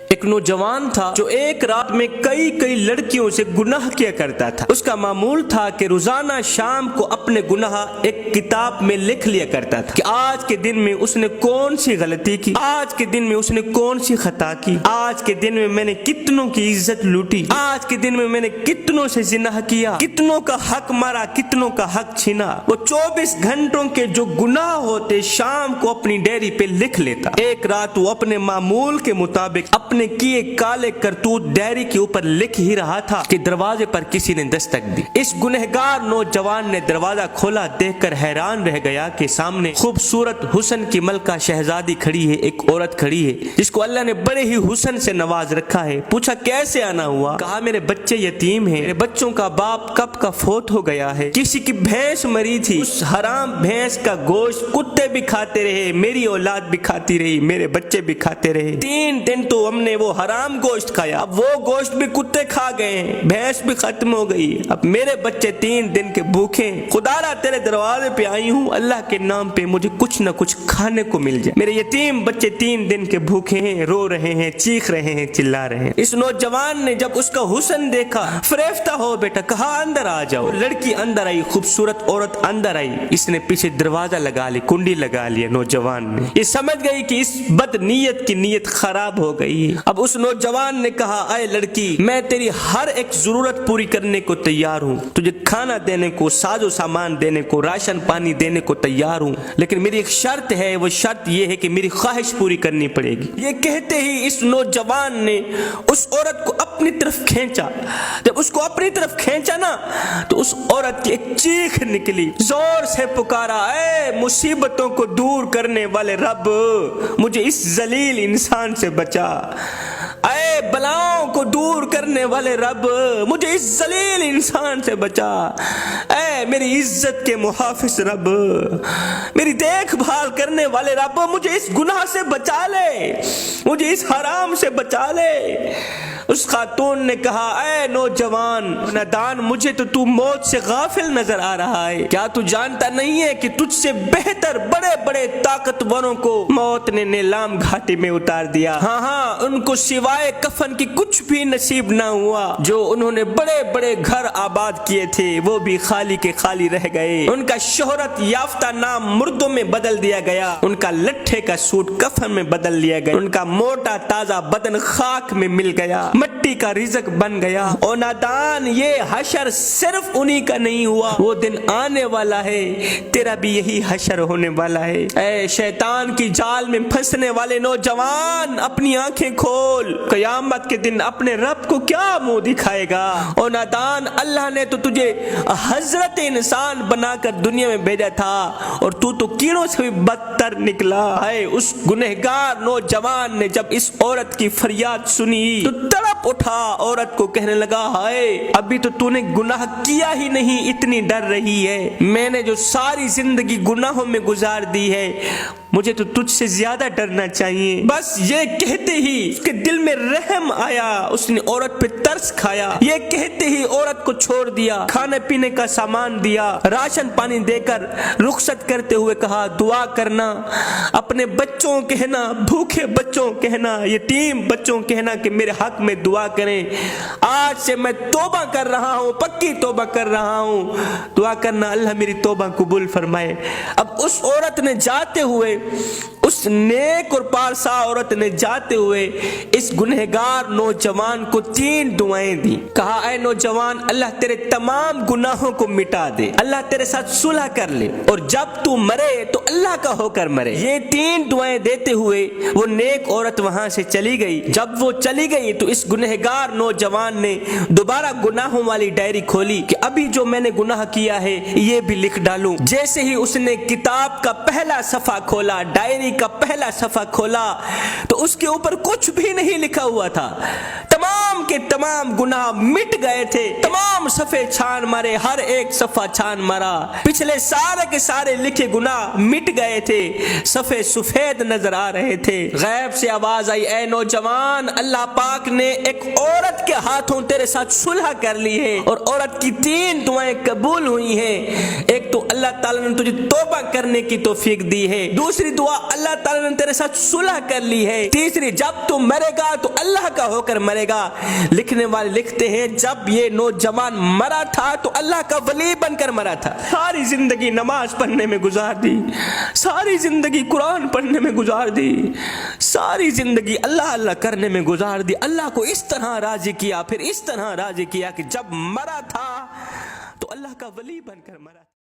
ایک نوجوان تھا جو ایک رات میں کئی لڑکیوں سے گناہ کیا کرتا تھا۔ اس کا معمول تھا کہ روزانہ شام کو اپنے گناہ ایک کتاب میں لکھ لیا کرتا تھا کہ آج کے دن میں اس نے کون سی غلطی کی، آج کے دن میں اس نے کون سی خطا کی، آج کے دن میں میں نے کتنوں کی عزت لوٹی، آج کے دن میں میں نے کتنوں سے زنا کیا، کتنوں کا حق مارا، کتنوں کا حق چھینا۔ وہ 24 گھنٹوں کے جو گناہ ہوتے شام کو اپنی ڈیری پہ لکھ لیتا۔ ایک رات وہ اپنے معمول کے مطابق اپنے کیے کالے کرتوت ڈیری کے اوپر لکھ ہی رہا تھا کہ دروازے پر کسی نے دستک دی۔ اس گنہگار نوجوان نے دروازہ کھولا، دیکھ کر حیران رہ گیا کہ سامنے خوبصورت حسن کی ملکہ شہزادی کھڑی ہے، ایک عورت کھڑی ہے جس کو اللہ نے بڑے ہی حسن سے نواز رکھا ہے۔ پوچھا کیسے آنا ہوا؟ کہا میرے بچے یتیم ہیں، میرے بچوں کا باپ کب کا فوت ہو گیا ہے، کسی کی بھینس مری تھی، اس حرام بھینس کا گوشت کتے بھی کھاتے رہے، میری اولاد بھی کھاتی رہی، میرے بچے بھی کھاتے رہے، 3 دن تو ہم نے وہ حرام گوشت کھایا، اب وہ گوشت بھی کتے کھا گئے ہیں، بھینس بھی ختم ہو گئی، اب میرے بچے 3 دن کے بھوکے ہیں، خدا را تیرے دروازے پہ آئی ہوں، اللہ کے نام پہ مجھے کچھ نہ کچھ کھانے کو مل جائے، میرے یتیم بچے 3 دن کے بھوکے ہیں، رو رہے ہیں، چیخ رہے ہیں، چلا رہے ہیں۔ اس نوجوان نے جب اس کا حسن دیکھا فریفتہ ہو بیٹا، کہا اندر آ جاؤ۔ لڑکی اندر آئی، خوبصورت عورت اندر آئی، اس نے پیچھے دروازہ لگا لی، کنڈی لگا لیا۔ نوجوان نے یہ سمجھ گئی کہ اس بد نیت کی نیت خراب ہو گئی۔ اب اس نوجوان نے کہا اے لڑکی، میں تیری ہر ایک ضرورت پوری کرنے کو تیار ہوں، تجھے کھانا دینے کو، ساز و سامان دینے کو، راشن پانی دینے کو تیار ہوں، لیکن میری ایک شرط ہے، وہ شرط یہ ہے کہ میری خواہش پوری کرنی پڑے گی۔ یہ کہتے ہی اس نوجوان نے اس عورت کو اپنی طرف کھینچا۔ جب اس کو اپنی طرف کھینچا نا تو اس عورت کی ایک چیخ نکلی، زور سے پکارا اے مصیبتوں کو دور کرنے والے رب، مجھے اس ذلیل انسان سے بچا، اے بلاؤں کو دور کرنے والے رب، مجھے اس ذلیل انسان سے بچا، اے میری عزت کے محافظ رب، میری دیکھ بھال کرنے والے رب، مجھے اس گناہ سے بچا لے، مجھے اس حرام سے بچا لے۔ اس خاتون نے کہا اے نوجوان نادان، مجھے تو موت سے غافل نظر آ رہا ہے، کیا تو جانتا نہیں ہے کہ تجھ سے بہتر بڑے بڑے طاقتوروں کو موت نے نیلام گھاٹی میں اتار دیا، ہاں ان کو سوائے کفن کی کچھ بھی نصیب نہ ہوا، جو انہوں نے بڑے بڑے گھر آباد کیے تھے وہ بھی خالی کے خالی رہ گئے، ان کا شہرت یافتہ نام مردوں میں بدل دیا گیا، ان کا لٹھے کا سوٹ کفن میں بدل لیا گیا، ان کا موٹا تازہ بدن خاک میں مل گیا، مٹی کا رزق بن گیا۔ او نادان، یہ حشر صرف انہی کا نہیں ہوا، وہ دن آنے والا ہے، تیرا بھی یہی حشر ہونے والا ہے۔ اے شیطان کی جال میں پھنسنے والے نوجوان، اپنی آنکھیں کھول، قیامت کے دن اپنے رب کو کیا منہ دکھائے گا؟ او نادان، اللہ نے تو تجھے حضرت انسان بنا کر دنیا میں بھیجا تھا اور تو کیڑوں سے بھی بدتر نکلا ہے۔ اس گنہگار نوجوان نے جب اس عورت کی فریاد سنی تو تڑپ اٹھا، عورت کو کہنے لگا ہائے ابھی تو نے گناہ کیا ہی نہیں، اتنی ڈر رہی ہے، میں نے جو ساری زندگی گناہوں میں گزار دی ہے، مجھے تو تجھ سے زیادہ ڈرنا چاہیے۔ بس یہ کہتے ہی اس کے دل میں رحم آیا، اس نے عورت پہ ترس کھایا، یہ کہتے ہی عورت کو چھوڑ دیا، کھانے پینے کا سامان دیا، راشن پانی دے کر رخصت کرتے ہوئے کہا دعا کرنا، اپنے بچوں کہنا، بھوکے بچوں کہنا، یتیم بچوں کہنا کہ میرے حق میں دعا کریں، آج سے میں توبہ کر رہا ہوں، پکی توبہ کر رہا ہوں، دعا کرنا اللہ میری توبہ قبول فرمائے۔ اب اس عورت نے جاتے ہوئے، اس نیک اور پارسا عورت نے جاتے ہوئے اس گنہگار نوجوان کو 3 دعائیں دی، کہا اے نوجوان، اللہ تیرے تمام گناہوں کو مٹا دے، اللہ تیرے ساتھ صلح کر لے، اور جب تو مرے تو اللہ کا ہو کر مرے۔ یہ 3 دعائیں دیتے ہوئے وہ نیک عورت وہاں سے چلی گئی۔ جب وہ چلی گئی تو اس گنہگار نوجوان نے دوبارہ گناہوں والی ڈائری کھولی کہ ابھی جو میں نے گناہ کیا ہے یہ بھی لکھ ڈالوں۔ جیسے ہی اس نے کتاب کا پہلا صفحہ کھولا، ڈائری کا پہلا صفحہ کھولا تو اس کے اوپر کچھ بھی نہیں لکھا ہوا تھا، تمام کے تمام گناہ مٹ گئے تھے، تمام صفحے چھان مارے، ہر ایک صفحہ چھان مارا، پچھلے سارے کے سارے لکھے گناہ مٹ گئے تھے، صفحے سفید نظر آ رہے تھے۔ غیب سے آواز آئی اے نوجوان، اللہ پاک نے ایک عورت کے ہاتھوں تیرے ساتھ صلح کر لی ہے اور عورت کی 3 دعائیں قبول ہوئی ہیں، ایک ایک تو اللہ تعالیٰ نے تجھے توبہ کرنے کی توفیق دی ہے، دوسری دعا اللہ تعالیٰ نے تیرے ساتھ صلح کر لی ہے، تیسری جب تو مرے گا تو اللہ کا ہو کر مرے گا۔ لکھنے والے لکھتے ہیں جب یہ نوجوان مرا تھا تو اللہ کا ولی بن کر مرا تھا، ساری زندگی نماز پڑھنے میں گزار دی، ساری زندگی قرآن پڑھنے میں گزار دی، ساری زندگی اللہ اللہ کرنے میں گزار دی، اللہ کو اس طرح راضی کیا، پھر اس طرح راضی کیا کہ جب مرا تھا تو اللہ کا ولی بن کر مرا۔